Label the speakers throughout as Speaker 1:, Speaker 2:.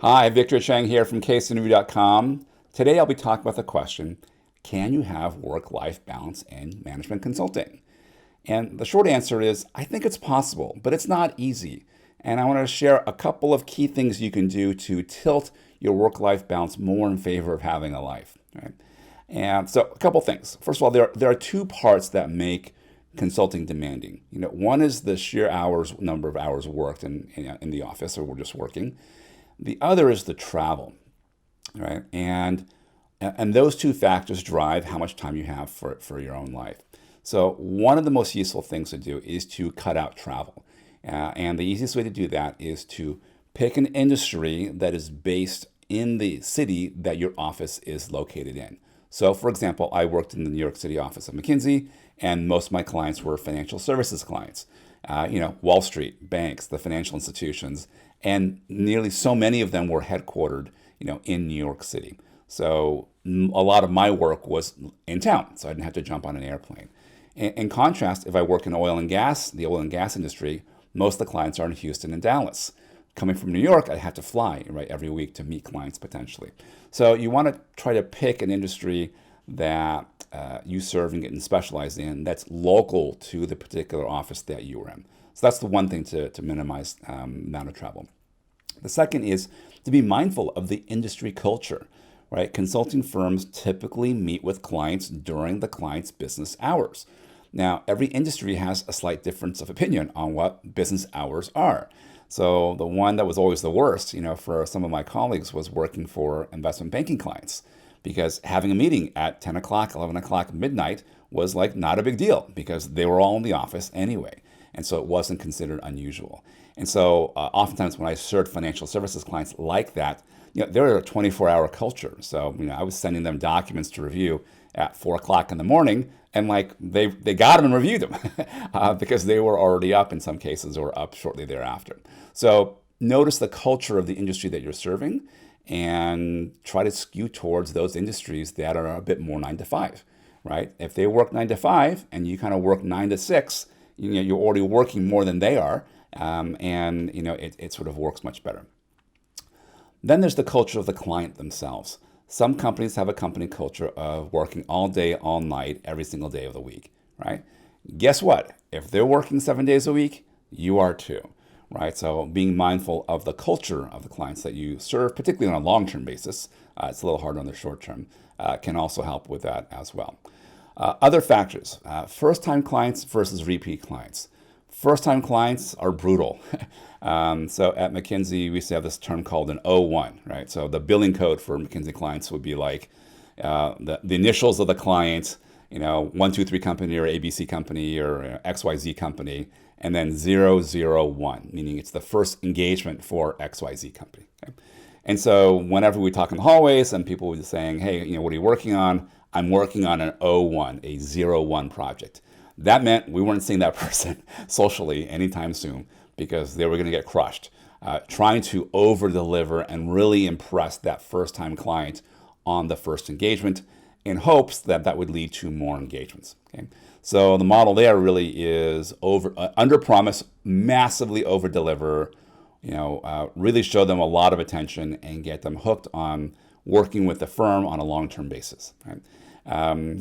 Speaker 1: Hi, Victor Cheng here from CaseInterview.com. Today I'll be talking about the question, can you have work-life balance in management consulting? And the short answer is, I think it's possible, but it's not easy. And I want to share a couple of key things you can do to tilt your work-life balance more in favor of having a life. Right? And so a couple things. First of all, there are two parts that make consulting demanding. One is the sheer number of hours worked in the office, or we're just working. The other is the travel, right? And those two factors drive how much time you have for your own life. So one of the most useful things to do is to cut out travel. And the easiest way to do that is to pick an industry that is based in the city that your office is located in. So for example, I worked in the New York City office of McKinsey, and most of my clients were financial services clients. Wall Street, banks, the financial institutions, and nearly so many of them were headquartered, in New York City. So a lot of my work was in town, so I didn't have to jump on an airplane. In contrast, if I work in oil and gas, the oil and gas industry, most of the clients are in Houston and Dallas. Coming from New York, I have to fly, right, every week to meet clients potentially. So you want to try to pick an industry that you serve and get specialized in that's local to the particular office that you were in. So that's the one thing to minimize amount of travel. The second is to be mindful of the industry culture, right? Consulting firms typically meet with clients during the client's business hours. Now, every industry has a slight difference of opinion on what business hours are. So the one that was always the worst, for some of my colleagues was working for investment banking clients, because having a meeting at 10 o'clock, 11 o'clock, midnight was like not a big deal because they were all in the office anyway. And so it wasn't considered unusual. And so oftentimes when I served financial services clients like that, they're a 24-hour culture. So, I was sending them documents to review at 4 o'clock in the morning, and they got them and reviewed them because they were already up in some cases, or up shortly thereafter. So notice the culture of the industry that you're serving and try to skew towards those industries that are a bit more 9 to 5, right? If they work 9 to 5 and you kind of work 9 to 6, you're already working more than they are, and it sort of works much better. Then there's the culture of the client themselves. Some companies have a company culture of working all day, all night, every single day of the week, right? Guess what? If they're working 7 days a week, you are too, right? So being mindful of the culture of the clients that you serve, particularly on a long-term basis, it's a little harder on the short term, can also help with that as well. Other factors, first-time clients versus repeat clients. First-time clients are brutal. So at McKinsey, we used to have this term called an O1, right? So the billing code for McKinsey clients would be like the initials of the client, 123 company or ABC company or XYZ company, and then 001, meaning it's the first engagement for XYZ company. Okay? And so whenever we talk in the hallways and people would be saying, hey, what are you working on? I'm working on an O1, a 01 project. That meant we weren't seeing that person socially anytime soon because they were going to get crushed. Trying to over-deliver and really impress that first-time client on the first engagement in hopes that that would lead to more engagements. Okay? So the model there really is under-promise, massively over-deliver, really show them a lot of attention and get them hooked on working with the firm on a long-term basis. Right?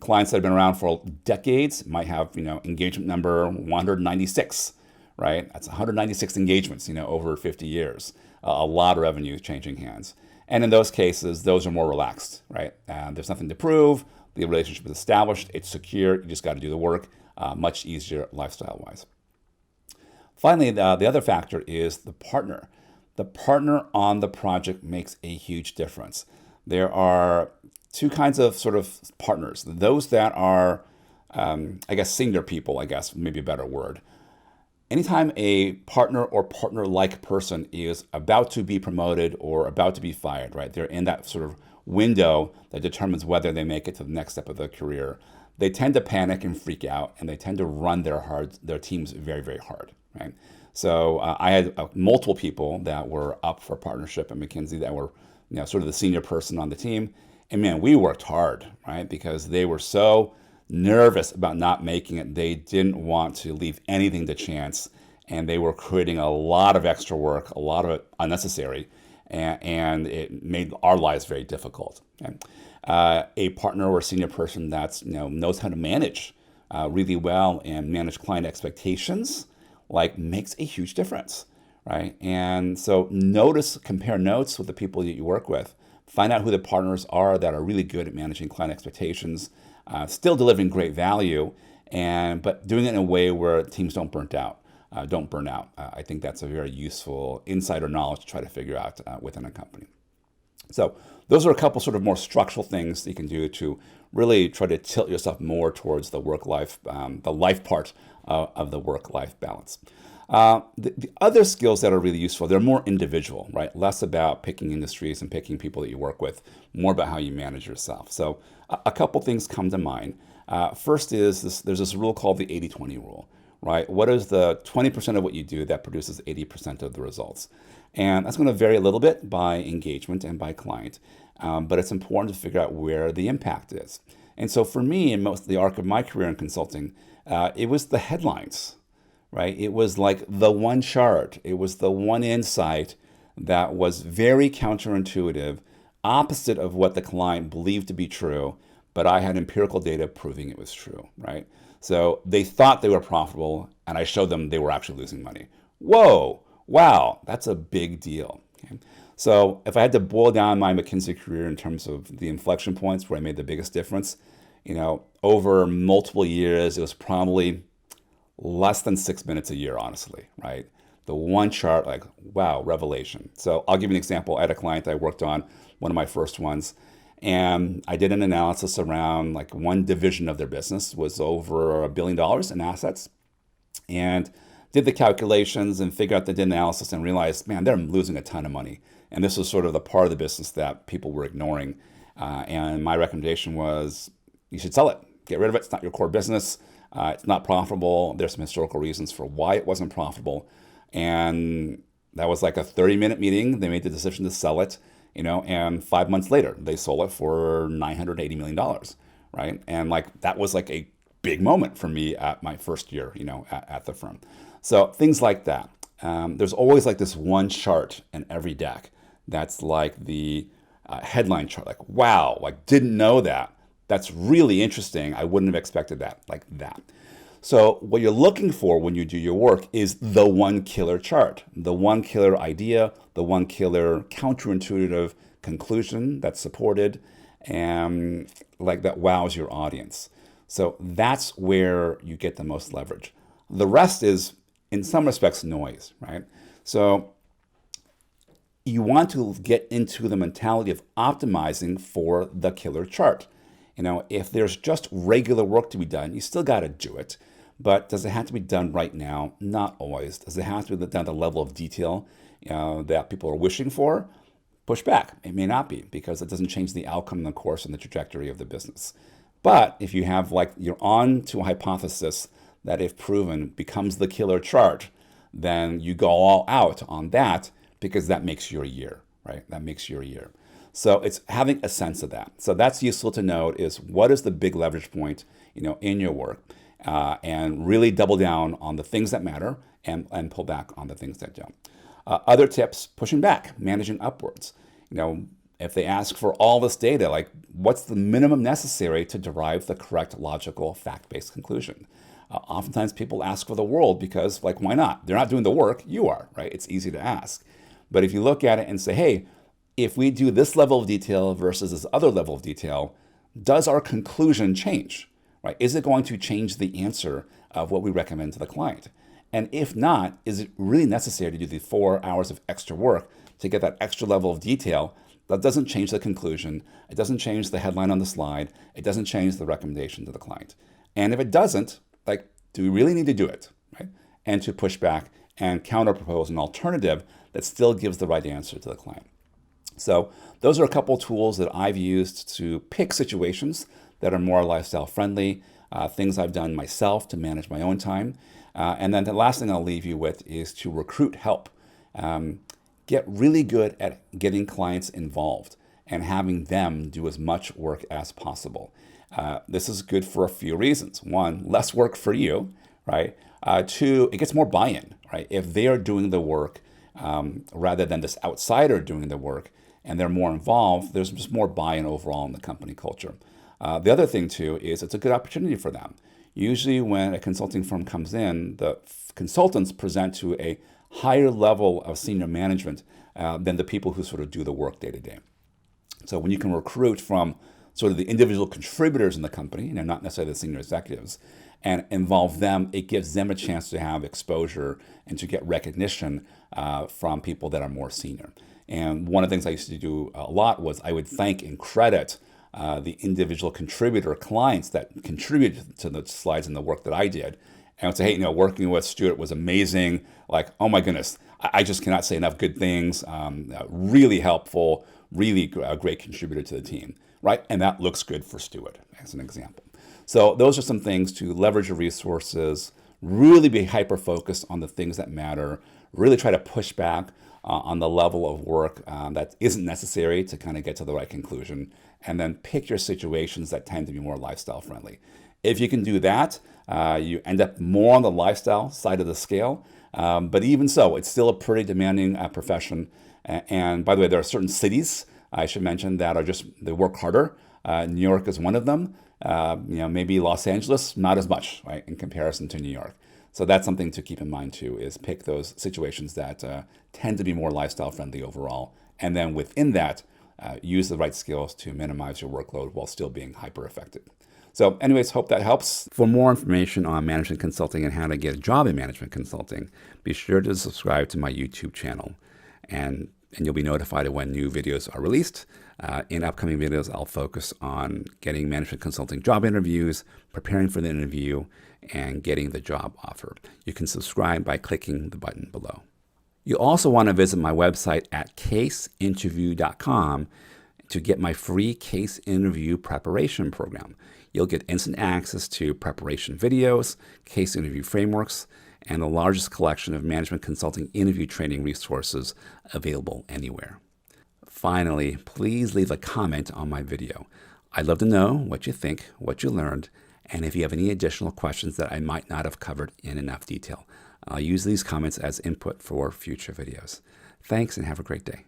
Speaker 1: Clients that have been around for decades might have, engagement number 196, right? That's 196 engagements, over 50 years. A lot of revenue changing hands. And in those cases, those are more relaxed, right? There's nothing to prove. The relationship is established. It's secure. You just got to do the work. Much easier lifestyle-wise. Finally, the other factor is the partner. The partner on the project makes a huge difference. There are two kinds of sort of partners. Those that are, senior people, maybe a better word. Anytime a partner or partner-like person is about to be promoted or about to be fired, right? They're in that sort of window that determines whether they make it to the next step of their career. They tend to panic and freak out, and they tend to run their teams very, very hard, right? So I had multiple people that were up for partnership at McKinsey that were, sort of the senior person on the team. And man, we worked hard, right? Because they were so nervous about not making it. They didn't want to leave anything to chance. And they were creating a lot of extra work, a lot of it unnecessary. and it made our lives very difficult. Okay? A partner or senior person that's knows how to manage really well and manage client expectations, like makes a huge difference, right? And so compare notes with the people that you work with. Find out who the partners are that are really good at managing client expectations, still delivering great value, but doing it in a way where teams don't burn out. I think that's a very useful insider knowledge to try to figure out within a company. So those are a couple sort of more structural things that you can do to really try to tilt yourself more towards the work-life, the life part of the work-life balance. The other skills that are really useful, they're more individual, right? Less about picking industries and picking people that you work with, more about how you manage yourself. So a couple things come to mind. First is there's this rule called the 80-20 rule, right? What is the 20% of what you do that produces 80% of the results? And that's going to vary a little bit by engagement and by client, but it's important to figure out where the impact is. And so for me, in most of the arc of my career in consulting, it was the headlines, right? It was like the one chart. It was the one insight that was very counterintuitive, opposite of what the client believed to be true, but I had empirical data proving it was true, right? So they thought they were profitable, and I showed them they were actually losing money. Whoa, wow, that's a big deal. Okay? So if I had to boil down my McKinsey career in terms of the inflection points where I made the biggest difference, over multiple years, it was probably less than 6 minutes a year, honestly, right? The one chart, like, wow, revelation. So I'll give you an example. I had a client I worked on, one of my first ones, and I did an analysis around like one division of their business was over $1 billion in assets, and did the calculations and figured out the analysis and realized, man, they're losing a ton of money. And this was sort of the part of the business that people were ignoring. And my recommendation was, you should sell it. Get rid of it. It's not your core business. It's not profitable. There's some historical reasons for why it wasn't profitable. And that was like a 30-minute meeting. They made the decision to sell it, and 5 months later, they sold it for $980 million, right? And like that was like a big moment for me at my first year, at the firm. So things like that. There's always like this one chart in every deck that's like the headline chart, like, wow, like didn't know that. That's really interesting. I wouldn't have expected that, like that. So what you're looking for when you do your work is the one killer chart, the one killer idea, the one killer counterintuitive conclusion that's supported and like that wows your audience. So that's where you get the most leverage. The rest is, in some respects, noise, right? So you want to get into the mentality of optimizing for the killer chart. If there's just regular work to be done, you still got to do it. But does it have to be done right now? Not always. Does it have to be done at the level of detail that people are wishing for? Push back. It may not be, because it doesn't change the outcome, the course, and the trajectory of the business. But if you have you're on to a hypothesis that, if proven, becomes the killer chart, then you go all out on that, because that makes your year, right? That makes your year. So it's having a sense of that. So that's useful to note, is what is the big leverage point, in your work, and really double down on the things that matter and pull back on the things that don't. Other tips, pushing back, managing upwards. If they ask for all this data, like what's the minimum necessary to derive the correct, logical, fact-based conclusion? Oftentimes people ask for the world because, like, why not? They're not doing the work, you are, right? It's easy to ask. But if you look at it and say, hey, if we do this level of detail versus this other level of detail, does our conclusion change, right? Is it going to change the answer of what we recommend to the client? And if not, is it really necessary to do the 4 hours of extra work to get that extra level of detail that doesn't change the conclusion, it doesn't change the headline on the slide, it doesn't change the recommendation to the client? And if it doesn't, like, do we really need to do it, right? And to push back and counter-propose an alternative that still gives the right answer to the client. So those are a couple tools that I've used to pick situations that are more lifestyle friendly, things I've done myself to manage my own time. And then the last thing I'll leave you with is to recruit help. Get really good at getting clients involved and having them do as much work as possible. This is good for a few reasons. One, less work for you, right? Two, it gets more buy-in, right? If they are doing the work, rather than this outsider doing the work, and they're more involved, there's just more buy-in overall in the company culture. The other thing too is it's a good opportunity for them. Usually when a consulting firm comes in, the consultants present to a higher level of senior management than the people who sort of do the work day to day. So when you can recruit from sort of the individual contributors in the company, not necessarily the senior executives, and involve them, it gives them a chance to have exposure and to get recognition from people that are more senior. And one of the things I used to do a lot was I would thank and credit the individual contributor clients that contributed to the slides and the work that I did. And I would say, hey, working with Stuart was amazing. Like, oh my goodness, I just cannot say enough good things. Really helpful, really a great contributor to the team, right? And that looks good for Stuart, as an example. So those are some things to leverage your resources, really be hyper-focused on the things that matter, really try to push back on the level of work that isn't necessary to kind of get to the right conclusion, and then pick your situations that tend to be more lifestyle friendly. If you can do that, you end up more on the lifestyle side of the scale. But even so, it's still a pretty demanding profession. And by the way, there are certain cities, I should mention, that they work harder. New York is one of them. Maybe Los Angeles, not as much, right, in comparison to New York. So that's something to keep in mind too, is pick those situations that tend to be more lifestyle friendly overall. And then within that, use the right skills to minimize your workload while still being hyper effective. So anyways, hope that helps. For more information on management consulting and how to get a job in management consulting, be sure to subscribe to my YouTube channel. And you'll be notified of when new videos are released. In upcoming videos, I'll focus on getting management consulting job interviews, preparing for the interview, and getting the job offer. You can subscribe by clicking the button below. You also want to visit my website at caseinterview.com to get my free case interview preparation program. You'll get instant access to preparation videos, case interview frameworks, and the largest collection of management consulting interview training resources available anywhere. Finally, please leave a comment on my video. I'd love to know what you think, what you learned, and if you have any additional questions that I might not have covered in enough detail. I'll use these comments as input for future videos. Thanks and have a great day.